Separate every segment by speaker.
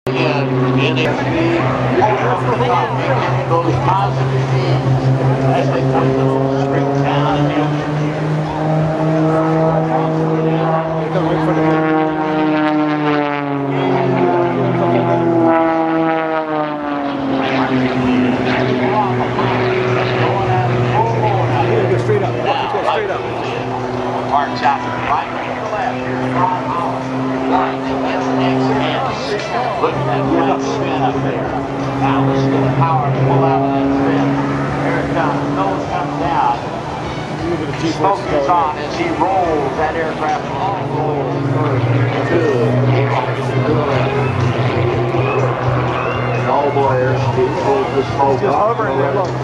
Speaker 1: In the those positive things as they come to Springtown and
Speaker 2: straight up. Straight up.
Speaker 1: Marks out to the right, to the left. Here's Ron Holland. Look at that right spin up there. Now listen to the power to pull out of that spin. Here it comes. Nose comes down. Smoke is on as he rolls that aircraft all the way to the oh boy, there's Steve pulls the smoke up.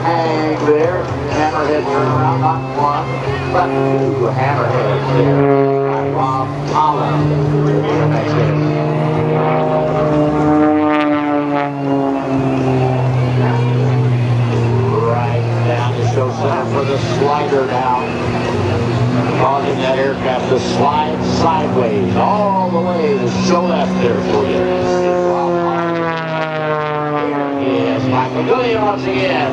Speaker 1: Hang there. Hammerhead turn around, not one, but two hammerheads there. Rob Holland. Right down to show Sam with a slider down. Causing that aircraft to slide sideways all the way to show left there for you. Here is Mike Goulian once again.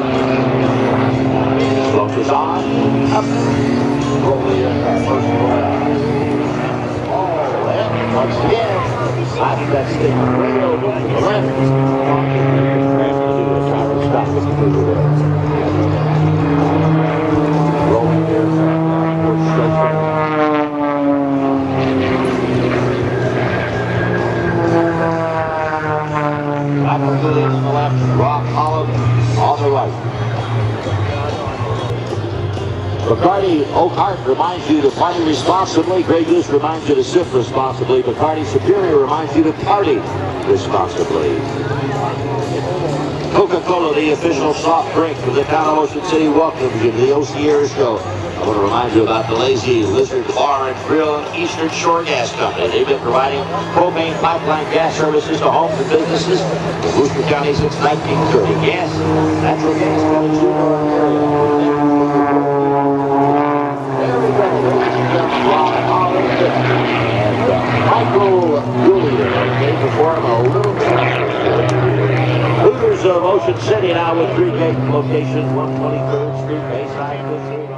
Speaker 1: Smoke is on. Up. Roll the aircraft first roll out. Oh, and once again, sliding that stick way over to the left. Trying to stop us to move away. Rolling the aircraft. Michael Goulian on the left, Rob Holland on the right. Bacardi Oak Heart reminds you to party responsibly. Grey Goose reminds you to sip responsibly. Bacardi Superior reminds you to party responsibly. Coca-Cola, the official soft drink of the town of Ocean City, welcomes you to the OCR show. I want to remind you about the Lazy Lizard Bar and Grill and Eastern Shore Gas Company. They've been providing propane pipeline gas services to homes and businesses in Worcester County since 1930. Gas, natural gas coming to our area. There we go, ladies and gentlemen, Ron Holland and Michael Goulian. They perform a little bit. Hooters of Ocean City now with 3 gate locations, 123rd Street, Bayside, 15.